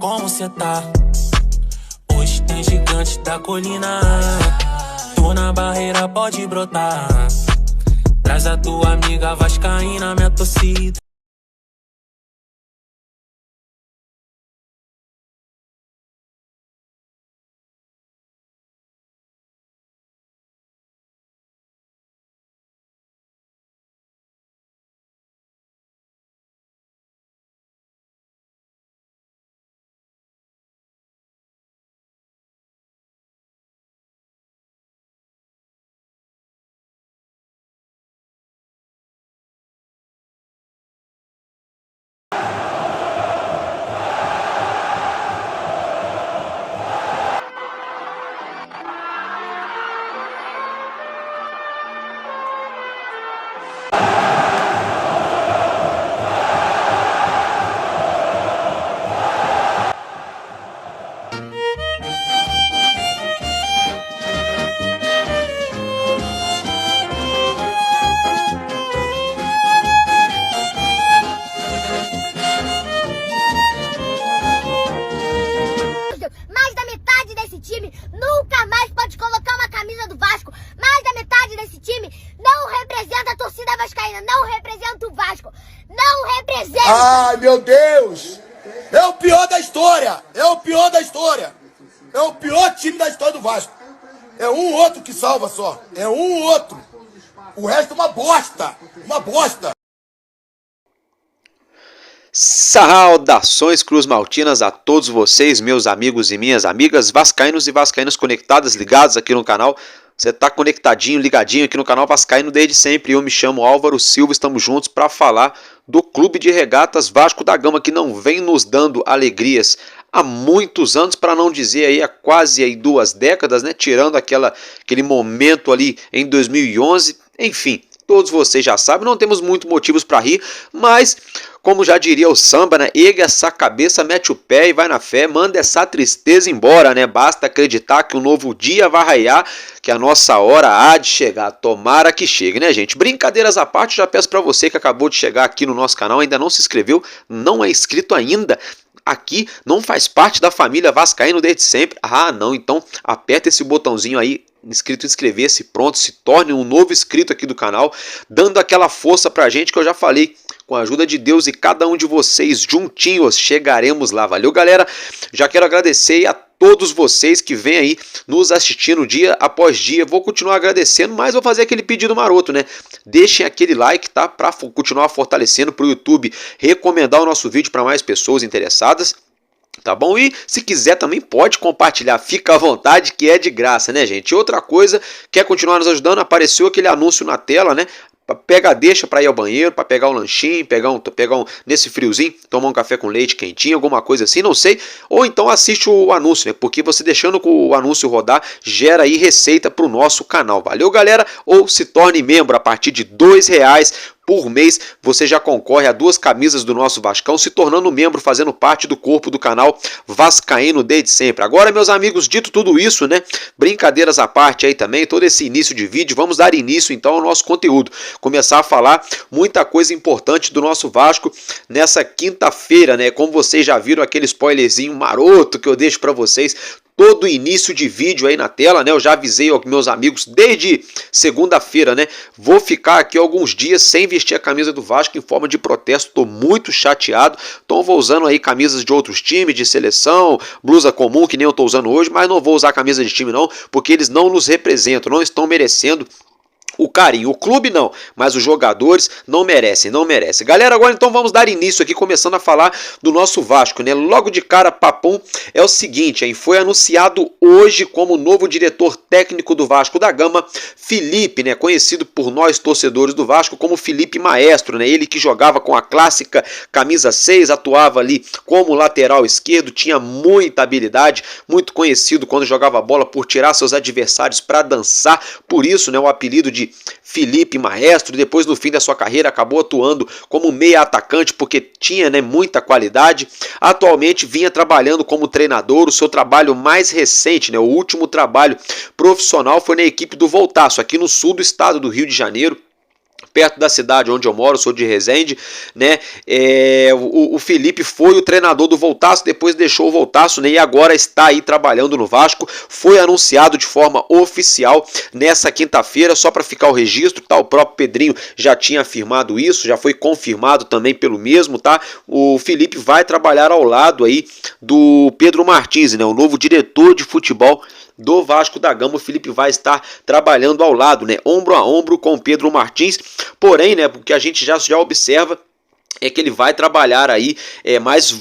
como cê tá? Hoje tem gigante da colina. Tu na barreira pode brotar. Traz a tua amiga vascaína, minha torcida. Mais da metade desse time nunca mais pode colocar uma camisa do Vasco. Mais da metade desse time não representa a torcida vascaína, não representa o Vasco, não representa. Ai, meu Deus! É o pior da história! É o pior da história! É o pior time da história do Vasco. É um outro que salva só. É um outro. O resto é uma bosta. Uma bosta. Saudações Cruz Maltinas a todos vocês, meus amigos e minhas amigas, vascaínos e vascaínas conectadas, ligados aqui no canal. Você está conectadinho, ligadinho aqui no canal Vascaíno desde sempre. Eu me chamo Álvaro Silva, estamos juntos para falar do Clube de Regatas Vasco da Gama, que não vem nos dando alegrias há muitos anos, para não dizer aí há quase aí 2 décadas, né? Tirando aquele momento ali em 2011, enfim. Todos vocês já sabem, não temos muitos motivos para rir, mas, como já diria o samba, né? Erga essa cabeça, mete o pé e vai na fé, manda essa tristeza embora, né? Basta acreditar que um novo dia vai raiar, que a nossa hora há de chegar. Tomara que chegue, né, gente? Brincadeiras à parte, já peço para você que acabou de chegar aqui no nosso canal, ainda não se inscreveu, não é inscrito ainda, aqui não faz parte da família Vascaíno desde sempre. Ah, não, então aperta esse botãozinho aí, inscrito, inscrever-se, pronto, se torne um novo inscrito aqui do canal, dando aquela força pra gente que eu já falei, com a ajuda de Deus e cada um de vocês juntinhos chegaremos lá. Valeu, galera, já quero agradecer a todos vocês que vêm aí nos assistindo dia após dia. Vou continuar agradecendo, mas vou fazer aquele pedido maroto, né? Deixem aquele like, tá? Para continuar fortalecendo para o YouTube recomendar o nosso vídeo para mais pessoas interessadas. Tá bom? E se quiser também pode compartilhar, fica à vontade, que é de graça, né, gente? E outra coisa, quer continuar nos ajudando? Apareceu aquele anúncio na tela, né? Deixa para ir ao banheiro, para pegar um lanchinho, nesse friozinho, tomar um café com leite quentinho, alguma coisa assim, não sei. Ou então assiste o anúncio, né? Porque você deixando o anúncio rodar, gera aí receita para o nosso canal. Valeu, galera? Ou se torne membro a partir de R$2 por mês, você já concorre a 2 camisas do nosso Vascão, se tornando membro, fazendo parte do corpo do canal Vascaíno desde sempre. Agora, meus amigos, dito tudo isso, né? Brincadeiras à parte aí também, todo esse início de vídeo, vamos dar início então ao nosso conteúdo. Começar a falar muita coisa importante do nosso Vasco nessa quinta-feira, né? Como vocês já viram aquele spoilerzinho maroto que eu deixo para vocês, todo início de vídeo aí na tela, né? Eu já avisei aos meus amigos desde segunda-feira, né? Vou ficar aqui alguns dias sem vestir a camisa do Vasco em forma de protesto. Tô muito chateado. Então vou usando aí camisas de outros times, de seleção, blusa comum que nem eu tô usando hoje, mas não vou usar camisa de time não, porque eles não nos representam, não estão merecendo o carinho. O clube não, mas os jogadores não merecem, não merecem. Galera, agora então vamos dar início aqui, começando a falar do nosso Vasco, né? Logo de cara, papum, é o seguinte, hein? Foi anunciado hoje como novo diretor técnico do Vasco da Gama, Felipe, né? Conhecido por nós torcedores do Vasco como Felipe Maestro, né? Ele que jogava com a clássica camisa 6, atuava ali como lateral esquerdo, tinha muita habilidade, muito conhecido quando jogava bola por tirar seus adversários para dançar, por isso, né, o apelido de Felipe Maestro. Depois, no fim da sua carreira, acabou atuando como meia atacante porque tinha, né, muita qualidade. Atualmente vinha trabalhando como treinador. O seu trabalho mais recente, né, o último trabalho profissional foi na equipe do Voltaço, aqui no sul do estado do Rio de Janeiro. perto da cidade onde eu moro, sou de Resende, né? O Felipe foi o treinador do Voltaço, depois deixou o Voltaço, né? E agora está aí trabalhando no Vasco. Foi anunciado de forma oficial nessa quinta-feira, só para ficar o registro, tá? O próprio Pedrinho já tinha afirmado isso, já foi confirmado também pelo mesmo, tá? O Felipe vai trabalhar ao lado aí do Pedro Martins, né? O novo diretor de futebol do Vasco da Gama. O Felipe vai estar trabalhando ao lado, né? Ombro a ombro com o Pedro Martins. Porém, né? Porque a gente já observa é que ele vai trabalhar aí mais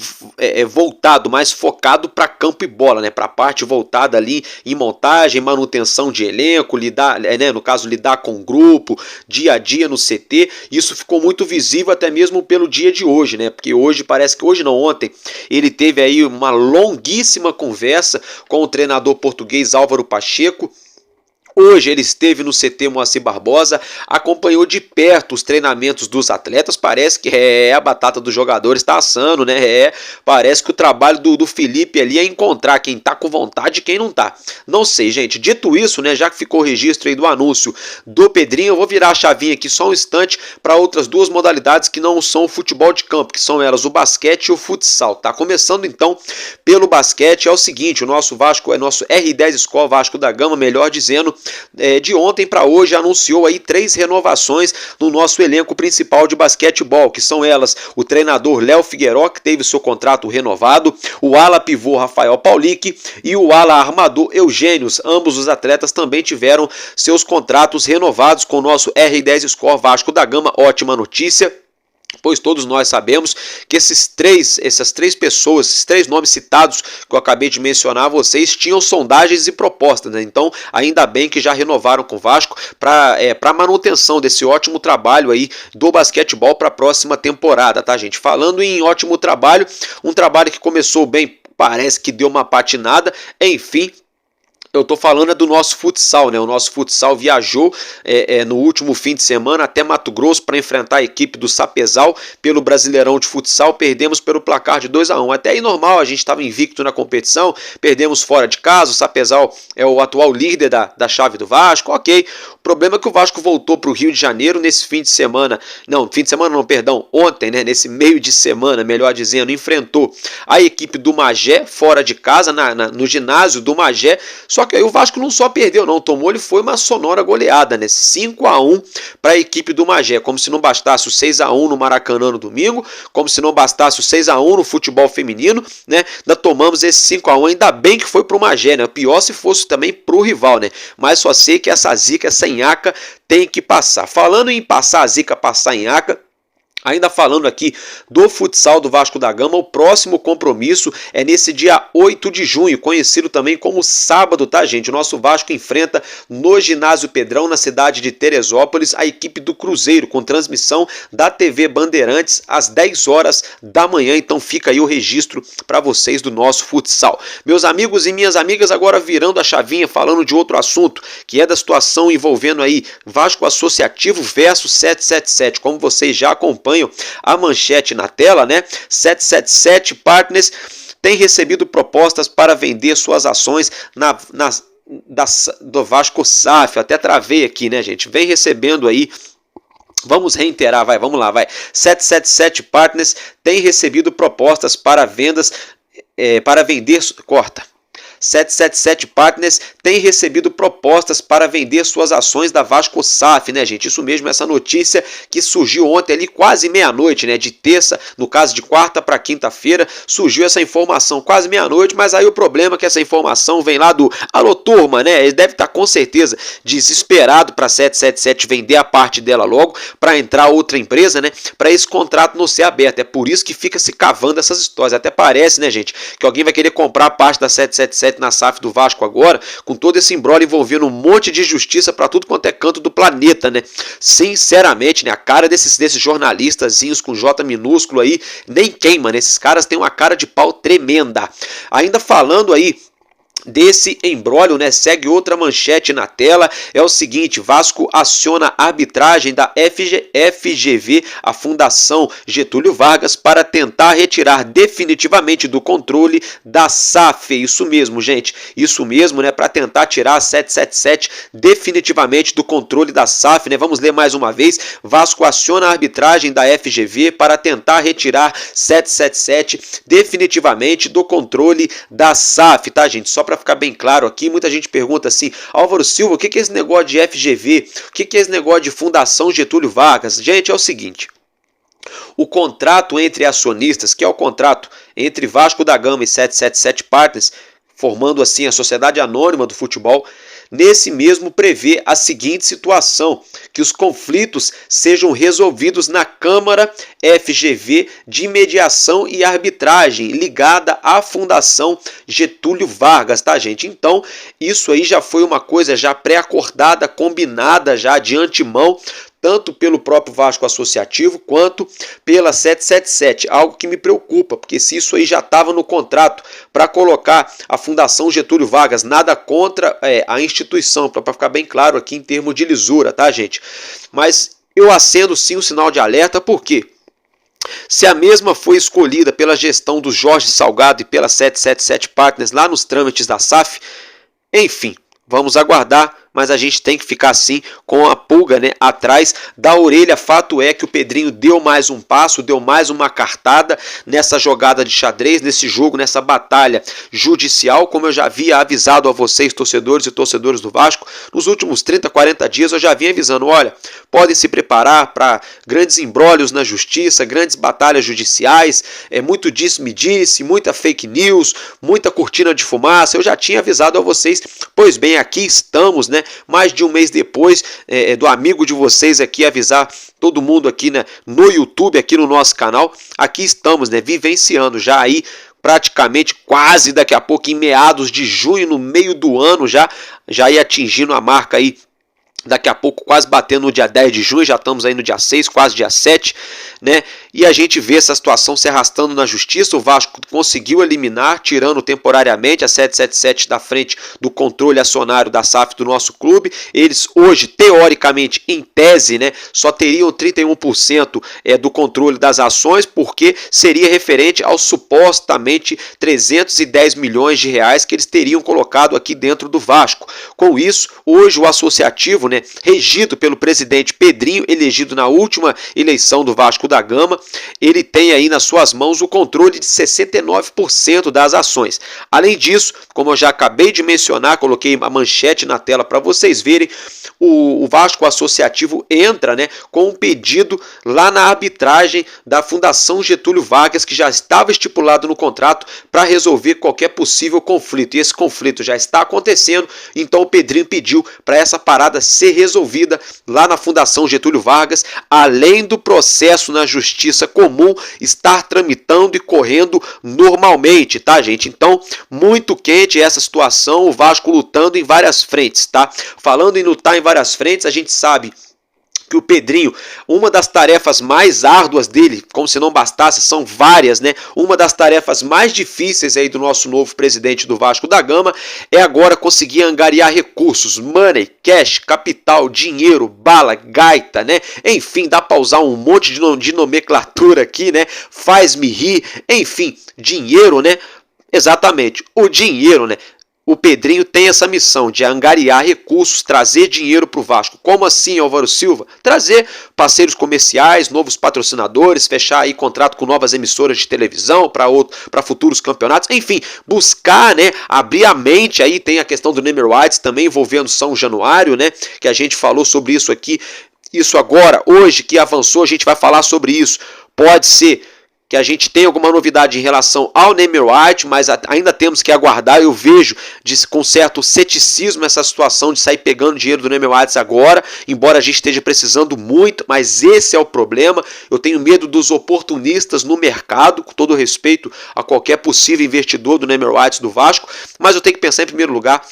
voltado, mais focado para campo e bola, né? Para a parte voltada ali em montagem, manutenção de elenco, lidar, né? No caso, lidar com o grupo, dia a dia no CT. Isso ficou muito visível até mesmo pelo dia de hoje, né? Porque hoje, parece que hoje não, ontem, ele teve aí uma longuíssima conversa com o treinador português Álvaro Pacheco. Hoje ele esteve no CT Moacir Barbosa, acompanhou de perto os treinamentos dos atletas. Parece que a batata dos jogadores está assando, né? Parece que o trabalho do Felipe ali é encontrar quem tá com vontade e quem não tá. Não sei, gente. Dito isso, né? Já que ficou o registro aí do anúncio do Pedrinho, eu vou virar a chavinha aqui só um instante para outras duas modalidades que não são o futebol de campo, que são elas o basquete e o futsal, tá? Começando então pelo basquete, é o seguinte: o nosso Vasco, nosso R10 Skol Vasco da Gama, melhor dizendo, de ontem para hoje anunciou aí 3 renovações no nosso elenco principal de basquetebol, que são elas o treinador Léo Figueiró, que teve seu contrato renovado, o ala pivô Rafael Paulic e o ala armador Eugênios. Ambos os atletas também tiveram seus contratos renovados com o nosso R10 Skol Vasco da Gama. Ótima notícia, pois todos nós sabemos que essas três pessoas, esses 3 nomes citados que eu acabei de mencionar a vocês, tinham sondagens e propostas, né? Então, ainda bem que já renovaram com o Vasco para manutenção desse ótimo trabalho aí do basquetebol para a próxima temporada, tá, gente? Falando em ótimo trabalho, um trabalho que começou bem, parece que deu uma patinada, enfim. Eu tô falando do nosso futsal, né? O nosso futsal viajou no último fim de semana até Mato Grosso para enfrentar a equipe do Sapezal pelo Brasileirão de Futsal. Perdemos pelo placar de 2-1. Até aí normal, a gente estava invicto na competição, perdemos fora de casa. O Sapezal é o atual líder da chave do Vasco, ok. O problema é que o Vasco voltou para o Rio de Janeiro nesse ontem, né? Nesse meio de semana, melhor dizendo, enfrentou a equipe do Magé fora de casa, no ginásio do Magé. Só que aí o Vasco não só perdeu, não, tomou, foi uma sonora goleada, né? 5-1 para a equipe do Magé, como se não bastasse o 6-1 no Maracanã no domingo, como se não bastasse o 6-1 no futebol feminino, né? Ainda tomamos esse 5-1, ainda bem que foi pro Magé, né? Pior se fosse também pro rival, né? Mas só sei que essa zica, essa nhaca tem que passar. Falando em passar a zica, passar a nhaca, ainda falando aqui do futsal do Vasco da Gama, o próximo compromisso é nesse dia 8 de junho, conhecido também como sábado, tá, gente? O nosso Vasco enfrenta no Ginásio Pedrão, na cidade de Teresópolis, a equipe do Cruzeiro, com transmissão da TV Bandeirantes às 10 horas da manhã. Então fica aí o registro para vocês do nosso futsal. Meus amigos e minhas amigas, agora virando a chavinha, falando de outro assunto, que é da situação envolvendo aí Vasco Associativo versus 777. Como vocês já acompanham a manchete na tela, né? 777 Partners tem recebido propostas para vender suas ações do Vasco SAF. Até travei aqui, né, gente? Vem recebendo aí. Vamos reiterar, vamos lá. 777 Partners tem recebido propostas para vendas, para vender. Corta. 777 Partners tem recebido propostas para vender suas ações da Vasco SAF, né, gente? Isso mesmo, essa notícia que surgiu ontem ali quase meia-noite, né? De terça, no caso de quarta para quinta-feira, surgiu essa informação quase meia-noite, mas aí o problema é que essa informação vem lá do Alô Turma, né? Ele deve estar com certeza desesperado para 777 vender a parte dela logo, para entrar outra empresa, né? Para esse contrato não ser aberto. É por isso que fica se cavando essas histórias. Até parece, né, gente, que alguém vai querer comprar a parte da 777 na SAF do Vasco agora, com todo esse imbróglio envolvendo um monte de justiça para tudo quanto é canto do planeta, né? Sinceramente, né, a cara desses jornalistazinhos com J minúsculo aí nem queima, né? Esses caras têm uma cara de pau tremenda. Ainda falando aí desse imbróglio, né? Segue outra manchete na tela, é o seguinte: Vasco aciona a arbitragem da FGV, a Fundação Getúlio Vargas, para tentar retirar definitivamente do controle da SAF. Isso mesmo, gente, isso mesmo, né? Para tentar tirar a 777 definitivamente do controle da SAF, né? Vamos ler mais uma vez: Vasco aciona a arbitragem da FGV para tentar retirar 777 definitivamente do controle da SAF, tá, gente? Só para ficar bem claro aqui, muita gente pergunta assim: Álvaro Silva, o que é esse negócio de FGV? O que é esse negócio de Fundação Getúlio Vargas? Gente, é o seguinte: o contrato entre acionistas, que é o contrato entre Vasco da Gama e 777 Partners, formando assim a Sociedade Anônima do Futebol, nesse mesmo prevê a seguinte situação: que os conflitos sejam resolvidos na Câmara FGV de Mediação e Arbitragem, ligada à Fundação Getúlio Vargas, tá, gente? Então, isso aí já foi uma coisa já pré-acordada, combinada já de antemão, tanto pelo próprio Vasco Associativo quanto pela 777, algo que me preocupa, porque se isso aí já estava no contrato para colocar a Fundação Getúlio Vargas, nada contra a instituição, para ficar bem claro aqui em termos de lisura, tá, gente? Mas eu acendo sim um sinal de alerta, porque se a mesma foi escolhida pela gestão do Jorge Salgado e pela 777 Partners lá nos trâmites da SAF, enfim, vamos aguardar, mas a gente tem que ficar assim com a pulga, né, atrás da orelha. Fato é que o Pedrinho deu mais um passo, deu mais uma cartada nessa jogada de xadrez, nesse jogo, nessa batalha judicial. Como eu já havia avisado a vocês, torcedores e torcedoras do Vasco, nos últimos 30, 40 dias eu já vinha avisando: olha, podem se preparar para grandes embrólios na justiça, grandes batalhas judiciais, muito disse-me-disse, muita fake news, muita cortina de fumaça. Eu já tinha avisado a vocês. Pois bem, aqui estamos, né? Mais de um mês depois do amigo de vocês aqui avisar todo mundo aqui, né, no YouTube, aqui no nosso canal, aqui estamos, né, vivenciando já aí praticamente quase daqui a pouco em meados de junho, no meio do ano já ia atingindo a marca aí, daqui a pouco quase batendo no dia 10 de junho, já estamos aí no dia 6, quase dia 7, né? E a gente vê essa situação se arrastando na justiça. O Vasco conseguiu eliminar, tirando temporariamente a 777 da frente do controle acionário da SAF do nosso clube. Eles hoje, teoricamente, em tese, né, só teriam 31% do controle das ações, porque seria referente aos supostamente 310 milhões de reais que eles teriam colocado aqui dentro do Vasco. Com isso, hoje o associativo, né, regido pelo presidente Pedrinho, elegido na última eleição do Vasco da Gama, ele tem aí nas suas mãos o controle de 69% das ações. Além disso, como eu já acabei de mencionar, coloquei a manchete na tela para vocês verem, o Vasco Associativo entra, né, com um pedido lá na arbitragem da Fundação Getúlio Vargas, que já estava estipulado no contrato para resolver qualquer possível conflito. E esse conflito já está acontecendo, então o Pedrinho pediu para essa parada ser resolvida lá na Fundação Getúlio Vargas, além do processo na justiça comum estar tramitando e correndo normalmente, tá, gente? Então, muito quente essa situação, o Vasco lutando em várias frentes, tá? Falando em lutar em várias frentes, a gente sabe que o Pedrinho, uma das tarefas mais árduas dele, como se não bastasse, são várias, né? Uma das tarefas mais difíceis aí do nosso novo presidente do Vasco da Gama é agora conseguir angariar recursos, money, cash, capital, dinheiro, bala, gaita, né? Enfim, dá para usar um monte de nomenclatura aqui, né? Faz-me rir, enfim, dinheiro, né? Exatamente, o dinheiro, né? O Pedrinho tem essa missão de angariar recursos, trazer dinheiro para o Vasco. Como assim, Álvaro Silva? Trazer parceiros comerciais, novos patrocinadores, fechar aí contrato com novas emissoras de televisão para futuros campeonatos. Enfim, buscar, né, abrir a mente. Aí tem a questão do Neymer White também envolvendo São Januário, né, que a gente falou sobre isso aqui. Isso agora, hoje que avançou, a gente vai falar sobre isso. Pode ser que a gente tem alguma novidade em relação ao Neymer White, mas ainda temos que aguardar. Eu vejo com certo ceticismo essa situação de sair pegando dinheiro do Neymer White agora, embora a gente esteja precisando muito, mas esse é o problema. Eu tenho medo dos oportunistas no mercado, com todo respeito a qualquer possível investidor do Neymer White do Vasco, mas eu tenho que pensar em primeiro lugar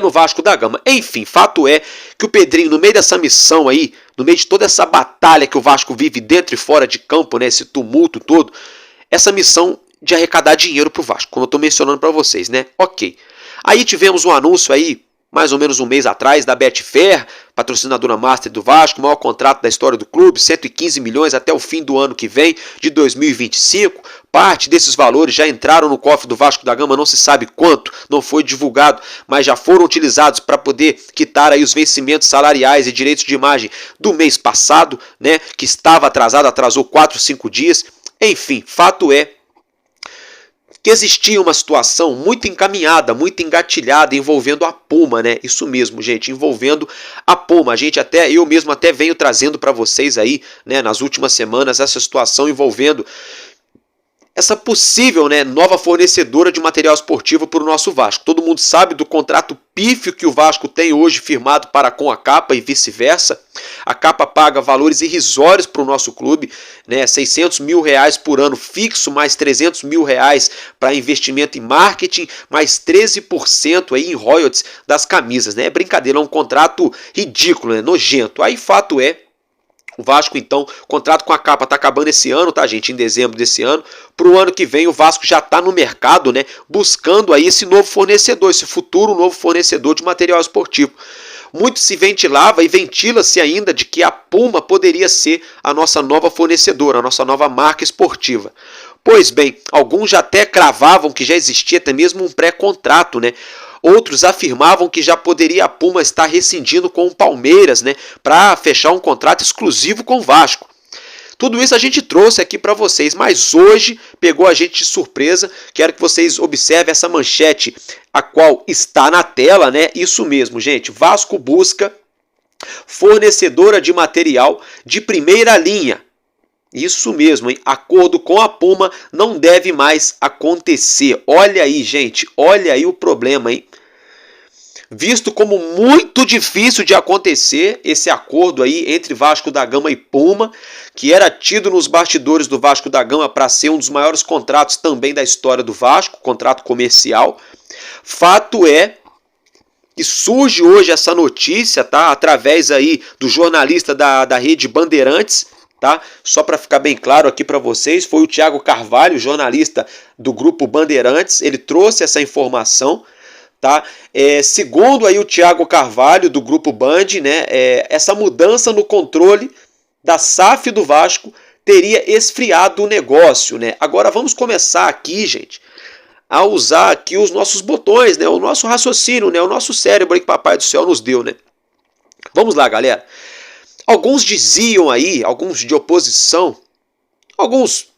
no Vasco da Gama. Enfim, fato é que o Pedrinho, no meio dessa missão aí, no meio de toda essa batalha que o Vasco vive dentro e fora de campo, né, esse tumulto todo, essa missão de arrecadar dinheiro para o Vasco, como eu estou mencionando para vocês, né? Ok. Aí tivemos um anúncio aí, mais ou menos um mês atrás, da Betfair, patrocinadora master do Vasco, maior contrato da história do clube, 115 milhões até o fim do ano que vem, de 2025. Parte desses valores já entraram no cofre do Vasco da Gama, não se sabe quanto, não foi divulgado, mas já foram utilizados para poder quitar aí os vencimentos salariais e direitos de imagem do mês passado, né, que estava atrasado, atrasou 4, 5 dias. Enfim, fato é que existia uma situação muito encaminhada, muito engatilhada envolvendo a Puma, né? Isso mesmo, gente, envolvendo a Puma. Eu mesmo até venho trazendo para vocês aí, né, nas últimas semanas, essa situação envolvendo essa possível, né, nova fornecedora de material esportivo para o nosso Vasco. Todo mundo sabe do contrato pífio que o Vasco tem hoje firmado para com a Capa e vice-versa. A Capa paga valores irrisórios para o nosso clube, né, 600 mil reais por ano fixo, mais 300 mil reais para investimento em marketing, mais 13% aí em royalties das camisas. Né? É brincadeira, é um contrato ridículo, né, nojento. Aí fato é, o Vasco, então, o contrato com a Capa está acabando esse ano, tá, gente? Em dezembro desse ano. Para o ano que vem, o Vasco já está no mercado, né? Buscando aí esse novo fornecedor, esse futuro novo fornecedor de material esportivo. Muito se ventilava e ventila-se ainda de que a Puma poderia ser a nossa nova fornecedora, a nossa nova marca esportiva. Pois bem, alguns já até cravavam que já existia até mesmo um pré-contrato, né? Outros afirmavam que já poderia a Puma estar rescindindo com o Palmeiras, né, para fechar um contrato exclusivo com o Vasco. Tudo isso a gente trouxe aqui para vocês, mas hoje pegou a gente de surpresa. Quero que vocês observem essa manchete, a qual está na tela, né? Isso mesmo, gente. Vasco busca fornecedora de material de primeira linha. Isso mesmo, hein? Acordo com a Puma não deve mais acontecer. Olha aí, gente, olha aí o problema, hein? Visto como muito difícil de acontecer esse acordo aí entre Vasco da Gama e Puma, que era tido nos bastidores do Vasco da Gama para ser um dos maiores contratos também da história do Vasco, contrato comercial. Fato é que surge hoje essa notícia, tá? Através aí do jornalista da Rede Bandeirantes, tá? Só para ficar bem claro aqui para vocês, foi o Thiago Carvalho, jornalista do Grupo Bandeirantes, ele trouxe essa informação, tá? Segundo aí o Thiago Carvalho do Grupo Band, né, essa mudança no controle da SAF do Vasco teria esfriado o negócio, né? Agora vamos começar aqui, gente, a usar aqui os nossos botões, né, o nosso raciocínio, né, o nosso cérebro aí que Papai do Céu nos deu, né? Vamos lá, galera. Alguns diziam aí, alguns de oposição, alguns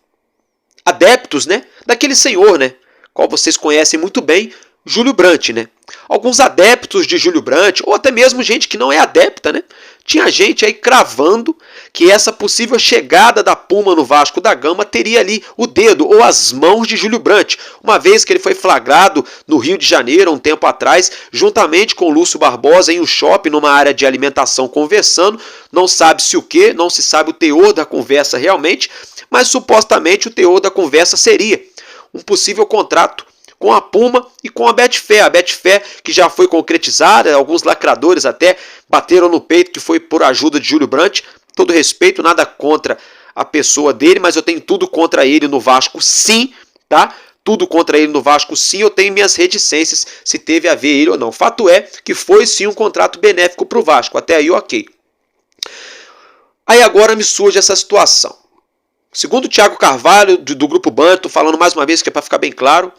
adeptos, né, daquele senhor, né, qual vocês conhecem muito bem, Júlio Brandt, né? Alguns adeptos de Júlio Brandt, ou até mesmo gente que não é adepta, né? Tinha gente aí cravando que essa possível chegada da Puma no Vasco da Gama teria ali o dedo ou as mãos de Júlio Brandt, uma vez que ele foi flagrado no Rio de Janeiro um tempo atrás, juntamente com Lúcio Barbosa em um shopping numa área de alimentação conversando, não sabe-se o que, não se sabe o teor da conversa realmente, mas supostamente o teor da conversa seria um possível contrato com a Puma e com a Betfair. A Betfair que já foi concretizada, alguns lacradores até bateram no peito que foi por ajuda de Júlio Brandt. Todo respeito, nada contra a pessoa dele, mas eu tenho tudo contra ele no Vasco sim, tá? Tudo contra ele no Vasco sim, eu tenho minhas reticências se teve a ver ele ou não. Fato é que foi sim um contrato benéfico para o Vasco, até aí ok. Aí agora me surge essa situação. Segundo o Thiago Carvalho, do Grupo Band, estou falando mais uma vez que é para ficar bem claro,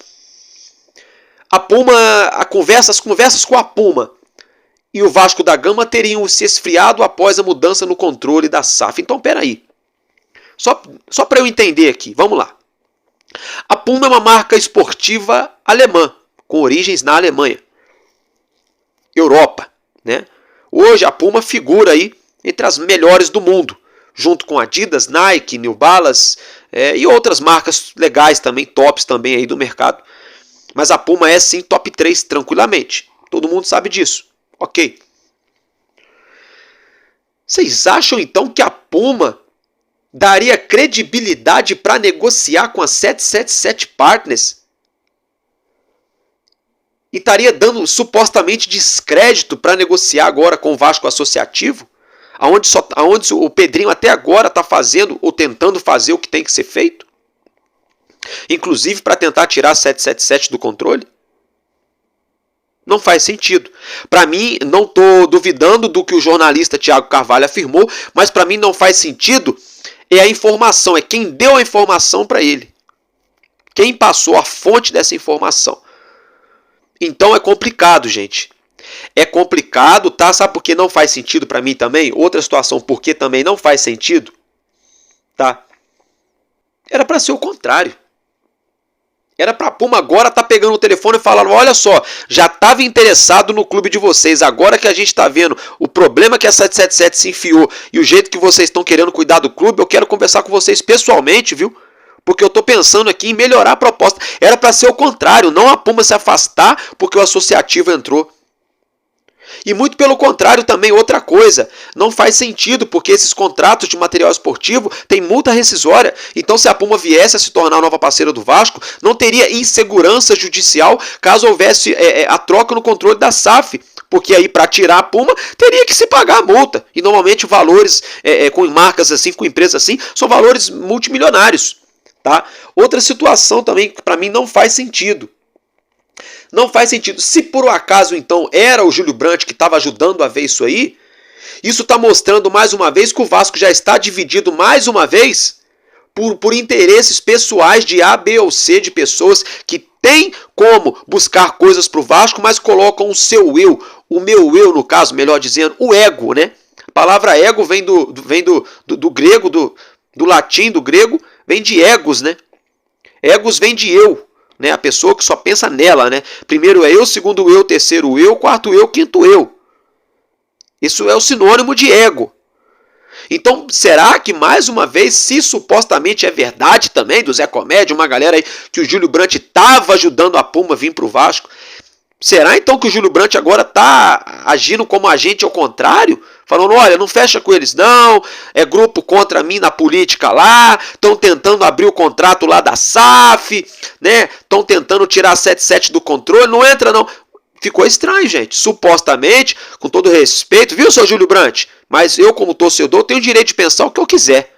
a Puma, as conversas com a Puma e o Vasco da Gama teriam se esfriado após a mudança no controle da SAF. Então, peraí. Só para eu entender aqui, vamos lá. A Puma é uma marca esportiva alemã, com origens na Alemanha, Europa, né? Hoje a Puma figura aí entre as melhores do mundo, junto com Adidas, Nike, New Balance e outras marcas legais também, tops também aí do mercado. Mas a Puma é sim top 3 tranquilamente. Todo mundo sabe disso. Ok. Vocês acham então que a Puma daria credibilidade para negociar com a 777 Partners? E estaria dando supostamente descrédito para negociar agora com o Vasco Associativo? Aonde o Pedrinho até agora está fazendo ou tentando fazer o que tem que ser feito? Inclusive para tentar tirar a 777 do controle? Não faz sentido. Para mim, não estou duvidando do que o jornalista Thiago Carvalho afirmou, mas para mim não faz sentido é a informação, é quem deu a informação para ele. Quem passou a fonte dessa informação. Então é complicado, gente. É complicado, tá? Sabe por que não faz sentido para mim também? Outra situação por que também não faz sentido, tá? Era para ser o contrário. Era pra Puma agora tá pegando o telefone e falando, olha só, já estava interessado no clube de vocês, agora que a gente tá vendo o problema que a 777 se enfiou e o jeito que vocês estão querendo cuidar do clube, eu quero conversar com vocês pessoalmente, viu? Porque eu tô pensando aqui em melhorar a proposta. Era para ser o contrário, não a Puma se afastar porque o associativo entrou. E muito pelo contrário também, outra coisa, não faz sentido porque esses contratos de material esportivo têm multa rescisória. Então se a Puma viesse a se tornar a nova parceira do Vasco, não teria insegurança judicial caso houvesse a troca no controle da SAF. Porque aí para tirar a Puma teria que se pagar a multa. E normalmente valores com marcas assim, com empresas assim, são valores multimilionários. Tá? Outra situação também que para mim não faz sentido. Não faz sentido. Se por um acaso, então, era o Júlio Brandt que estava ajudando a ver isso aí, isso está mostrando mais uma vez que o Vasco já está dividido mais uma vez por interesses pessoais de A, B ou C, de pessoas que têm como buscar coisas para o Vasco, mas colocam o seu eu, o meu eu, no caso, melhor dizendo, o ego, né? A palavra ego vem do grego, do latim, do grego, vem de egos, né? Egos vem de eu. Né, a pessoa que só pensa nela, né? Primeiro é eu, segundo eu, terceiro eu, quarto eu, quinto eu. Isso é o sinônimo de ego. Então, será que mais uma vez, se supostamente é verdade também do Zé Comédia, uma galera aí que o Júlio Brandt estava ajudando a Puma a vir para o Vasco, será então que o Júlio Brandt agora está agindo como agente ao contrário? Falando, olha, não fecha com eles não, é grupo contra mim na política lá, estão tentando abrir o contrato lá da SAF, né? Estão tentando tirar a 77 do controle, não entra não. Ficou estranho, gente. Supostamente, com todo respeito, viu, seu Júlio Brandt? Mas eu, como torcedor, tenho o direito de pensar o que eu quiser.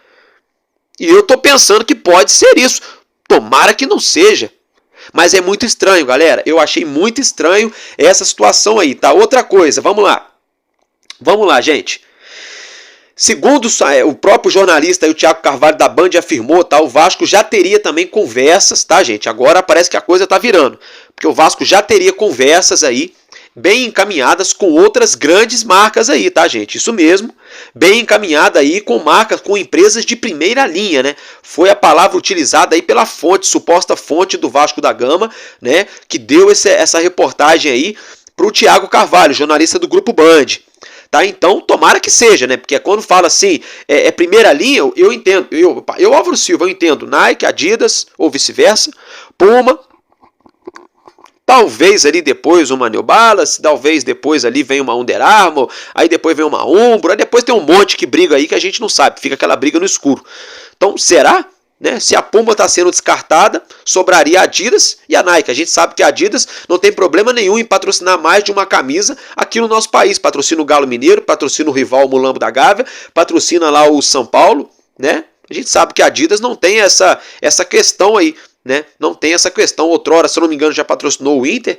E eu estou pensando que pode ser isso. Tomara que não seja. Mas é muito estranho, galera. Eu achei muito estranho essa situação aí, tá? Outra coisa, vamos lá. Vamos lá, gente. Segundo o próprio jornalista, o Thiago Carvalho da Band afirmou, tá, o Vasco já teria também conversas, tá, gente? Agora parece que a coisa tá virando. Porque o Vasco já teria conversas aí, bem encaminhadas com outras grandes marcas aí, tá, gente? Isso mesmo, bem encaminhada aí com marcas, com empresas de primeira linha, né? Foi a palavra utilizada aí pela fonte, suposta fonte do Vasco da Gama, né? Que deu essa reportagem aí pro Thiago Carvalho, jornalista do Grupo Band. Tá, então, tomara que seja, né? Porque quando fala assim, primeira linha, eu entendo. Eu, Álvaro Silva, eu entendo Nike, Adidas, ou vice-versa, Puma, talvez ali depois uma New Balance, talvez depois ali vem uma Under Armour, aí depois vem uma Umbro, aí depois tem um monte que briga aí que a gente não sabe, fica aquela briga no escuro. Então, será? Né? Se a Puma está sendo descartada, sobraria a Adidas e a Nike. A gente sabe que a Adidas não tem problema nenhum em patrocinar mais de uma camisa aqui no nosso país. Patrocina o Galo Mineiro, patrocina o rival Mulambo da Gávea, patrocina lá o São Paulo, né? A gente sabe que a Adidas não tem essa questão aí, né? Não tem essa questão. Outrora, se eu não me engano, já patrocinou o Inter,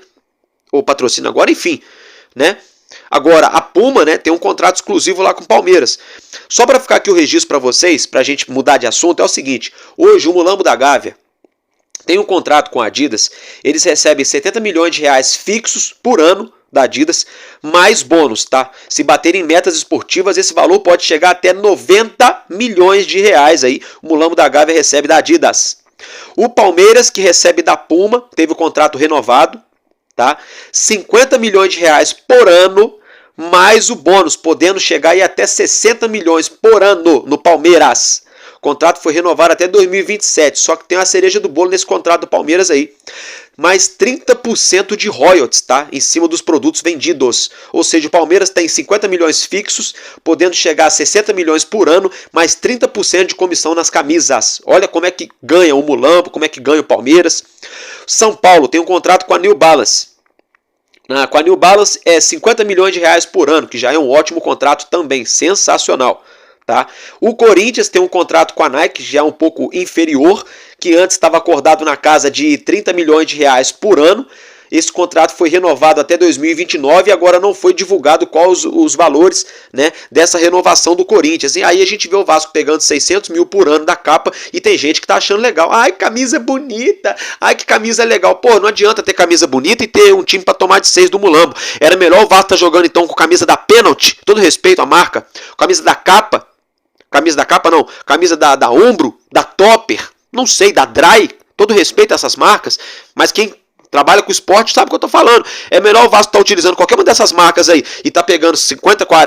ou patrocina agora, enfim, né? Agora, a Puma, né, tem um contrato exclusivo lá com o Palmeiras. Só para ficar aqui o registro para vocês, para a gente mudar de assunto, é o seguinte. Hoje, o Mulambo da Gávea tem um contrato com a Adidas. Eles recebem 70 milhões de reais fixos por ano da Adidas, mais bônus, tá? Se baterem metas esportivas, esse valor pode chegar até 90 milhões de reais aí. O Mulambo da Gávea recebe da Adidas. O Palmeiras, que recebe da Puma, teve o contrato renovado. Tá? 50 milhões de reais por ano, mais o bônus, podendo chegar aí até 60 milhões por ano no Palmeiras. O contrato foi renovado até 2027, só que tem uma cereja do bolo nesse contrato do Palmeiras aí. Mais 30% de royalties, tá? Em cima dos produtos vendidos. Ou seja, o Palmeiras tem 50 milhões fixos, podendo chegar a 60 milhões por ano, mais 30% de comissão nas camisas. Olha como é que ganha o Mulambo, como é que ganha o Palmeiras. São Paulo tem um contrato com a New Balance. Com a New Balance é 50 milhões de reais por ano, que já é um ótimo contrato também, sensacional. Tá? O Corinthians tem um contrato com a Nike, que já é um pouco inferior, que antes estava acordado na casa de 30 milhões de reais por ano, esse contrato foi renovado até 2029 e agora não foi divulgado quais os valores, né, dessa renovação do Corinthians. E aí a gente vê o Vasco pegando 600 mil por ano da capa e tem gente que tá achando legal. Ai, camisa bonita. Ai, que camisa legal. Pô, não adianta ter camisa bonita e ter um time para tomar de 6 do Mulambo. Era melhor o Vasco tá jogando então com camisa da Pênalti, todo respeito à marca, camisa da capa. Camisa da capa não, camisa da Umbro, da Topper, não sei, da Dry, todo respeito a essas marcas, mas quem trabalha com esporte sabe o que eu tô falando. É melhor o Vasco estar utilizando qualquer uma dessas marcas aí e tá pegando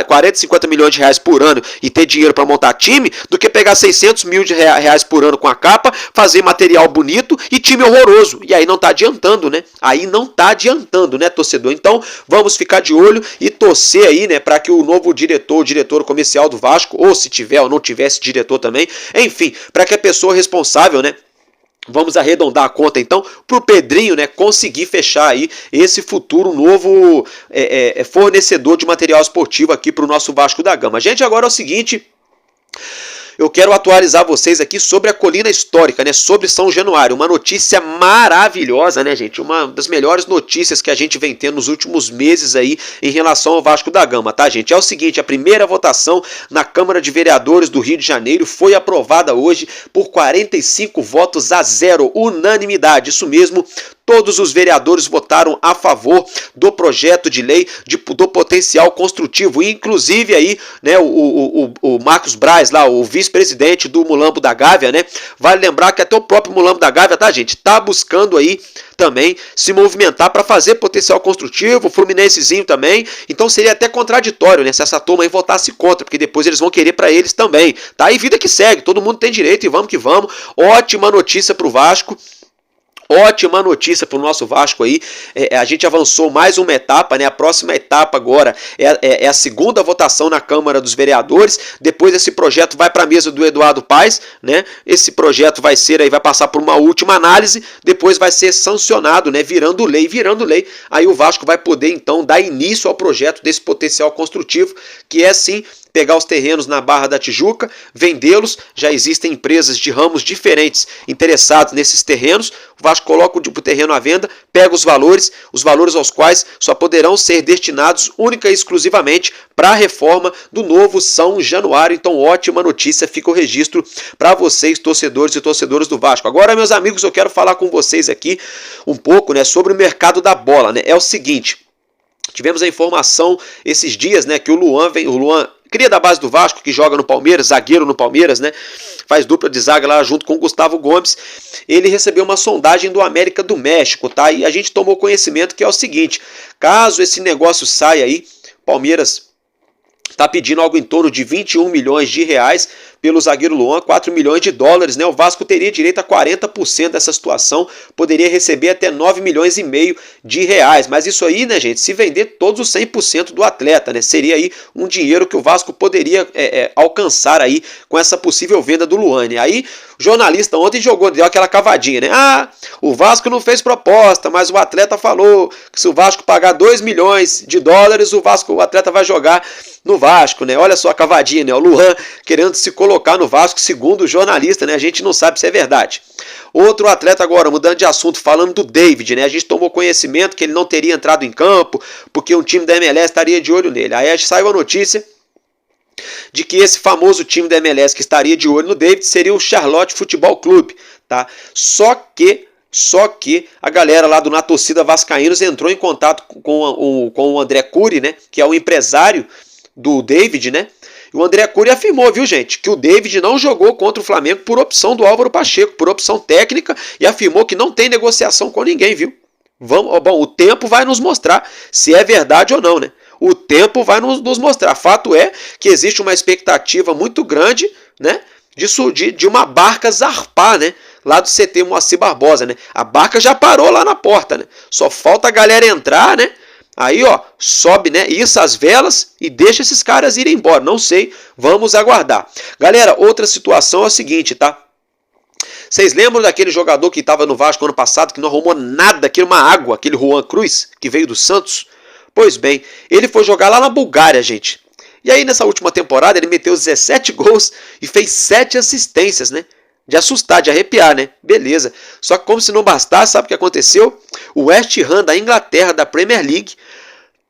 40, 50 milhões de reais por ano e ter dinheiro para montar time, do que pegar 600 mil de reais por ano com a capa, fazer material bonito e time horroroso. E aí não tá adiantando, né? Aí não tá adiantando, né, torcedor? Então vamos ficar de olho e torcer aí, né, para que o novo diretor comercial do Vasco, ou se tiver ou não tiver esse diretor também, enfim, para que a pessoa responsável, né, vamos arredondar a conta então para o Pedrinho, né, conseguir fechar aí esse futuro novo fornecedor de material esportivo aqui para o nosso Vasco da Gama. Gente, agora é o seguinte, eu quero atualizar vocês aqui sobre a Colina Histórica, né, sobre São Januário, uma notícia maravilhosa, né, gente, uma das melhores notícias que a gente vem tendo nos últimos meses aí em relação ao Vasco da Gama, tá, gente? É o seguinte, a primeira votação na Câmara de Vereadores do Rio de Janeiro foi aprovada hoje por 45 votos a 0, unanimidade, isso mesmo. Todos os vereadores votaram a favor do projeto de lei do potencial construtivo, inclusive aí, né, o Marcos Braz, lá, o vice-presidente do Mulambo da Gávea, né? Vale lembrar que até o próprio Mulambo da Gávea, tá, gente, tá buscando aí também se movimentar para fazer potencial construtivo, o Fluminensezinho também. Então seria até contraditório, né, se essa turma aí votasse contra, porque depois eles vão querer para eles também. Tá? E vida que segue, todo mundo tem direito e vamos que vamos. Ótima notícia pro Vasco. Ótima notícia para o nosso Vasco aí, a gente avançou mais uma etapa, né? A próxima etapa agora é a segunda votação na Câmara dos Vereadores, depois esse projeto vai para a mesa do Eduardo Paes, né? Esse projeto vai passar por uma última análise, depois vai ser sancionado, né? Virando lei, aí o Vasco vai poder então dar início ao projeto desse potencial construtivo, que é sim pegar os terrenos na Barra da Tijuca, vendê-los, já existem empresas de ramos diferentes interessados nesses terrenos, o Vasco coloca o terreno à venda, pega os valores aos quais só poderão ser destinados única e exclusivamente para a reforma do novo São Januário. Então, ótima notícia, fica o registro para vocês, torcedores e torcedoras do Vasco. Agora, meus amigos, eu quero falar com vocês aqui um pouco, né, sobre o mercado da bola, né? É o seguinte, tivemos a informação esses dias, né, que o Luan cria da base do Vasco, que joga no Palmeiras, zagueiro no Palmeiras, né? Faz dupla de zaga lá junto com o Gustavo Gomes. Ele recebeu uma sondagem do América do México, tá? E a gente tomou conhecimento que é o seguinte, caso esse negócio saia aí, Palmeiras está pedindo algo em torno de 21 milhões de reais pelo zagueiro Luan, 4 milhões de dólares, né? O Vasco teria direito a 40% dessa situação, poderia receber até 9 milhões e meio de reais, mas isso aí, né, gente, se vender todos os 100% do atleta, né, seria aí um dinheiro que o Vasco poderia alcançar aí com essa possível venda do Luan, né? Aí o jornalista ontem deu aquela cavadinha, né? O Vasco não fez proposta, mas o atleta falou que se o Vasco pagar 2 milhões de dólares, o atleta vai jogar no Vasco, né? Olha só a cavadinha, né? O Luan querendo se colocar no Vasco, segundo o jornalista, né? A gente não sabe se é verdade. Outro atleta agora, mudando de assunto, falando do David, né? A gente tomou conhecimento que ele não teria entrado em campo, porque um time da MLS estaria de olho nele. Aí saiu a notícia de que esse famoso time da MLS que estaria de olho no David seria o Charlotte Futebol Clube, tá? Só que a galera lá Na Torcida Vascaínos entrou em contato com o André Curi, né? Que é o empresário do David, né? E o André Curi afirmou, viu, gente, que o David não jogou contra o Flamengo por opção do Álvaro Pacheco, por opção técnica, e afirmou que não tem negociação com ninguém, viu? Bom, o tempo vai nos mostrar se é verdade ou não, né? O tempo vai nos mostrar. Fato é que existe uma expectativa muito grande, né, de uma barca zarpar, né, lá do CT Moacir Barbosa, né? A barca já parou lá na porta, né? Só falta a galera entrar, né? Aí, ó, sobe, né, isso as velas e deixa esses caras irem embora. Não sei, vamos aguardar. Galera, outra situação é o seguinte, tá? Vocês lembram daquele jogador que estava no Vasco ano passado, que não arrumou nada, aquele uma água, aquele Juan Cruz, que veio do Santos? Pois bem, ele foi jogar lá na Bulgária, gente. E aí, nessa última temporada, ele meteu 17 gols e fez 7 assistências, né? de assustar, de arrepiar, né? Beleza. Só que como se não bastasse, sabe o que aconteceu? O West Ham da Inglaterra, da Premier League,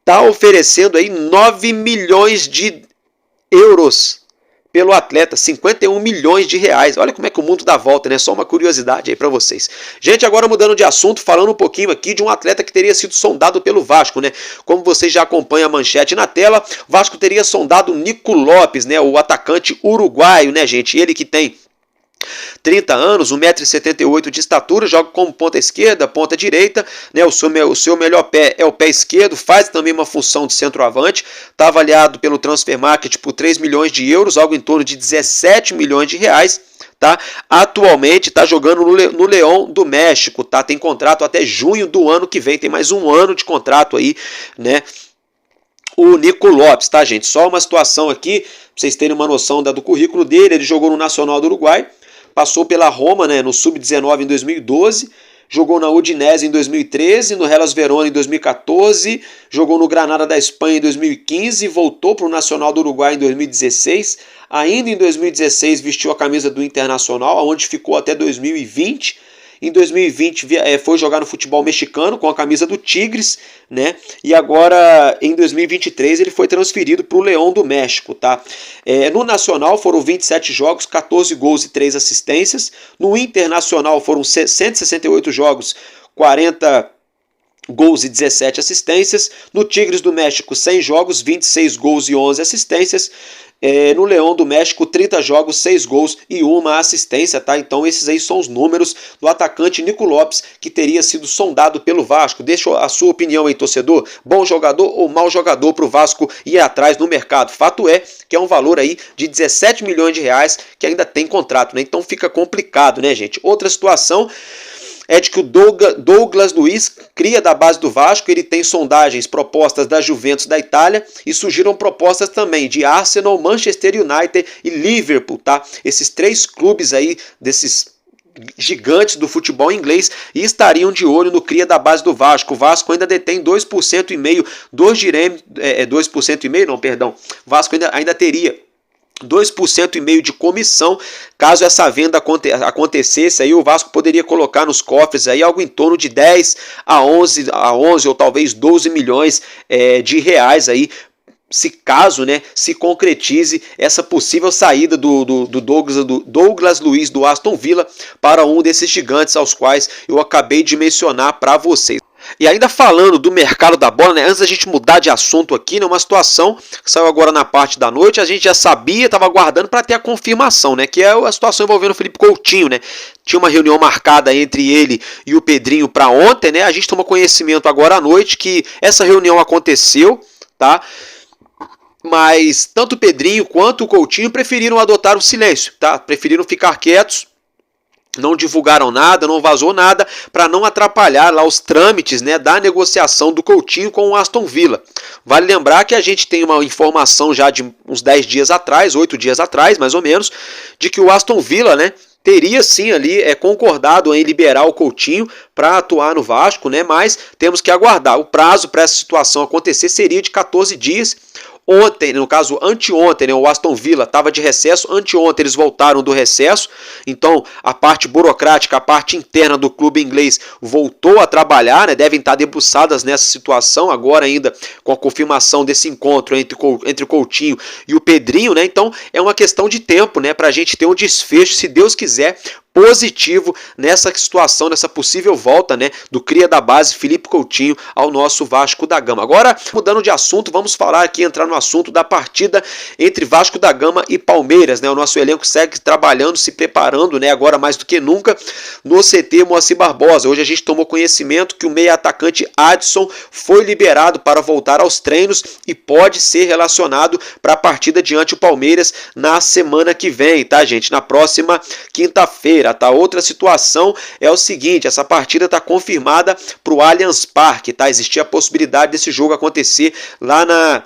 tá oferecendo aí 9 milhões de euros pelo atleta, 51 milhões de reais. Olha como é que o mundo dá volta, né? Só uma curiosidade aí para vocês. Gente, agora mudando de assunto, falando um pouquinho aqui de um atleta que teria sido sondado pelo Vasco, né? Como vocês já acompanham a manchete na tela, o Vasco teria sondado o Nico Lopes, né? O atacante uruguaio, né, gente? Ele que tem 30 anos, 1,78 m de estatura, joga como ponta esquerda, ponta direita, né? O seu melhor pé é o pé esquerdo, faz também uma função de centroavante, está avaliado pelo Transfermarkt por 3 milhões de euros, algo em torno de 17 milhões de reais. Tá? Atualmente está jogando no León do México, tá? Tem contrato até junho do ano que vem, tem mais um ano de contrato aí, né? O Nico Lopes, tá, gente? Só uma situação aqui, pra vocês terem uma noção do currículo dele. Ele jogou no Nacional do Uruguai, passou pela Roma, né, no Sub-19 em 2012, jogou na Udinese em 2013, no Hellas Verona em 2014, jogou no Granada da Espanha em 2015, voltou para o Nacional do Uruguai em 2016, ainda em 2016 vestiu a camisa do Internacional, onde ficou até 2020. Em 2020 foi jogar no futebol mexicano com a camisa do Tigres, né? E agora em 2023 ele foi transferido para o León do México, tá? No Nacional foram 27 jogos, 14 gols e 3 assistências. No Internacional foram 168 jogos, 40 gols e 17 assistências. No Tigres do México, 100 jogos, 26 gols e 11 assistências. No León do México, 30 jogos, 6 gols e 1 assistência, tá? Então esses aí são os números do atacante Nico Lopes, que teria sido sondado pelo Vasco. Deixa a sua opinião aí, torcedor. Bom jogador ou mau jogador para o Vasco ir atrás no mercado? Fato é que é um valor aí de 17 milhões de reais que ainda tem contrato, né? Então fica complicado, né, gente? Outra situação é de que o Douglas Luiz, cria da base do Vasco, ele tem sondagens propostas da Juventus da Itália e surgiram propostas também de Arsenal, Manchester United e Liverpool, tá? Esses 3 clubes aí, desses gigantes do futebol inglês, e estariam de olho no cria da base do Vasco. O Vasco ainda detém 2,5% dos direitos, 2,5% não, perdão. O Vasco ainda teria 2,5% de comissão. Caso essa venda acontecesse, aí o Vasco poderia colocar nos cofres aí algo em torno de 10 a 11 ou talvez 12 milhões de reais aí, se caso, né, se concretize essa possível saída do Douglas Luiz do Aston Villa para um desses gigantes aos quais eu acabei de mencionar para vocês. E ainda falando do mercado da bola, né, antes da gente mudar de assunto aqui, né, uma situação que saiu agora na parte da noite, a gente já sabia, estava aguardando para ter a confirmação, né, que é a situação envolvendo o Felipe Coutinho, né. Tinha uma reunião marcada entre ele e o Pedrinho para ontem, né, a gente tomou conhecimento agora à noite que essa reunião aconteceu, tá. Mas tanto o Pedrinho quanto o Coutinho preferiram adotar o silêncio, tá? Preferiram ficar quietos, não divulgaram nada, não vazou nada, para não atrapalhar lá os trâmites, né, da negociação do Coutinho com o Aston Villa. Vale lembrar que a gente tem uma informação já de uns 10 dias atrás, 8 dias atrás, mais ou menos, de que o Aston Villa, né, teria sim ali concordado em liberar o Coutinho para atuar no Vasco, né, mas temos que aguardar. O prazo para essa situação acontecer seria de 14 dias. Ontem, no caso anteontem, né, o Aston Villa estava de recesso, anteontem eles voltaram do recesso, então a parte burocrática, a parte interna do clube inglês voltou a trabalhar, né, devem estar debruçadas nessa situação, agora ainda com a confirmação desse encontro entre o Coutinho e o Pedrinho, né, então é uma questão de tempo, né, para a gente ter um desfecho, se Deus quiser, positivo nessa situação, nessa possível volta, né, do cria da base Felipe Coutinho ao nosso Vasco da Gama. Agora, mudando de assunto, vamos falar aqui, entrar no assunto da partida entre Vasco da Gama e Palmeiras, né? O nosso elenco segue trabalhando, se preparando, né, agora mais do que nunca no CT Moacir Barbosa. Hoje a gente tomou conhecimento que o meia atacante Adson foi liberado para voltar aos treinos e pode ser relacionado para a partida diante do Palmeiras na semana que vem, tá, gente? Na próxima quinta-feira. Tá? Outra situação é o seguinte, essa partida está confirmada para o Allianz Parque, tá? Existia a possibilidade desse jogo acontecer lá na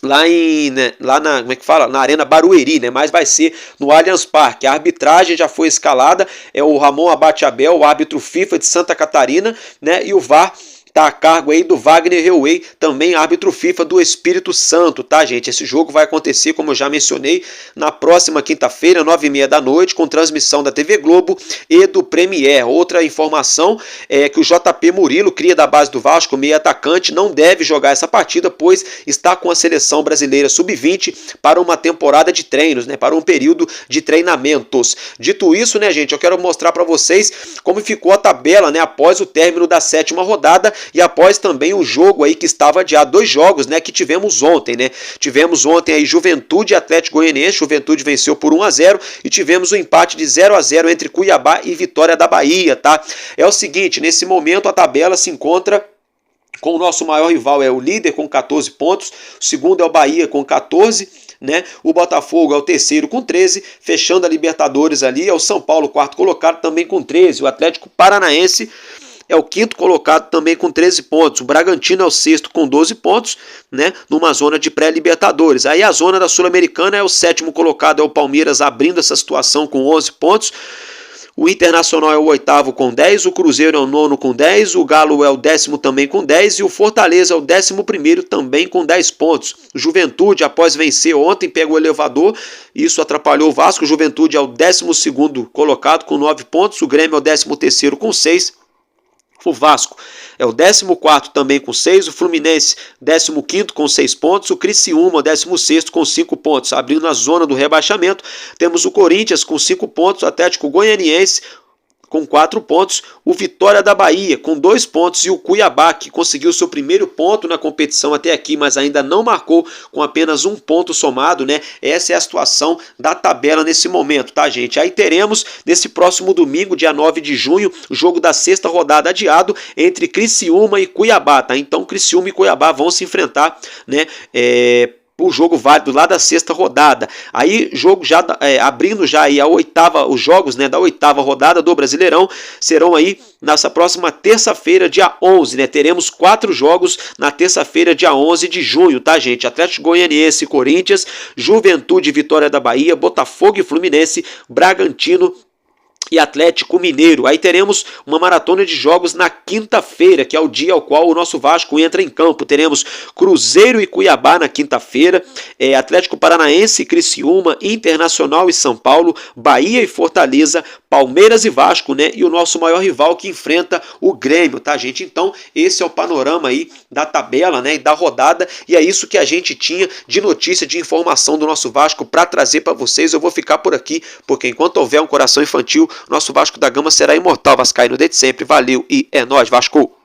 como é que fala? Na Arena Barueri, né? Mas vai ser no Allianz Parque. A arbitragem já foi escalada, é o Ramon Abate Abel, o árbitro FIFA de Santa Catarina, né? E o VAR tá a cargo aí do Wagner Heuwey, também árbitro FIFA do Espírito Santo, tá, gente? Esse jogo vai acontecer, como eu já mencionei, na próxima quinta-feira, 9h30 da noite, com transmissão da TV Globo e do Premier. Outra informação é que o JP Murilo, cria da base do Vasco, meio atacante, não deve jogar essa partida, pois está com a seleção brasileira sub-20 para uma temporada de treinos, né? Para um período de treinamentos. Dito isso, né, gente, eu quero mostrar para vocês como ficou a tabela, né, após o término da 7ª rodada e após também o jogo aí que estava adiado, 2 jogos, né, que tivemos ontem, né? Tivemos ontem aí Juventude e Atlético Goianiense, Juventude venceu por 1-0 e tivemos um empate de 0-0 entre Cuiabá e Vitória da Bahia, tá? É o seguinte, nesse momento a tabela se encontra com o nosso maior rival, é o líder com 14 pontos, o segundo é o Bahia com 14, né? O Botafogo é o terceiro com 13, fechando a Libertadores ali, é o São Paulo, quarto colocado, também com 13, o Atlético Paranaense é o quinto colocado também com 13 pontos. O Bragantino é o sexto com 12 pontos, né? Numa zona de pré-Libertadores. Aí a zona da Sul-Americana é o sétimo colocado, é o Palmeiras abrindo essa situação com 11 pontos. O Internacional é o oitavo com 10, o Cruzeiro é o nono com 10, o Galo é o 10º também com 10 e o Fortaleza é o 11º também com 10 pontos. Juventude, após vencer ontem, pega o elevador, isso atrapalhou o Vasco. O Juventude é o 12º colocado com 9 pontos, o Grêmio é o 13º com 6. O Vasco é o 14º também com 6, o Fluminense 15º com 6 pontos, o Criciúma 16º com 5 pontos, abrindo a zona do rebaixamento. Temos o Corinthians com 5 pontos, o Atlético Goianiense com 4 pontos, o Vitória da Bahia com 2 pontos e o Cuiabá, que conseguiu seu primeiro ponto na competição até aqui, mas ainda não marcou, com apenas 1 ponto somado, né? Essa é a situação da tabela nesse momento, tá, gente? Aí teremos nesse próximo domingo, dia 9 de junho, o jogo da 6ª rodada adiado entre Criciúma e Cuiabá, tá? Então Criciúma e Cuiabá vão se enfrentar, né? O jogo válido lá da 6ª rodada. Aí jogo já abrindo já aí os jogos, né, da 8ª rodada do Brasileirão serão aí nessa próxima terça-feira, dia 11, né? Teremos 4 jogos na terça-feira, dia 11 de junho, tá, gente? Atlético Goianiense e Corinthians, Juventude e Vitória da Bahia, Botafogo e Fluminense, Bragantino e Atlético Mineiro. Aí teremos uma maratona de jogos na quinta-feira, que é o dia ao qual o nosso Vasco entra em campo. Teremos Cruzeiro e Cuiabá na quinta-feira, Atlético Paranaense e Criciúma, Internacional e São Paulo, Bahia e Fortaleza, Palmeiras e Vasco, né? E o nosso maior rival que enfrenta o Grêmio, tá, gente? Então, esse é o panorama aí da tabela, né, e da rodada, e é isso que a gente tinha de notícia, de informação do nosso Vasco para trazer para vocês. Eu vou ficar por aqui, porque enquanto houver um coração infantil, nosso Vasco da Gama será imortal. Vascaíno desde sempre. Valeu e é nóis, Vasco!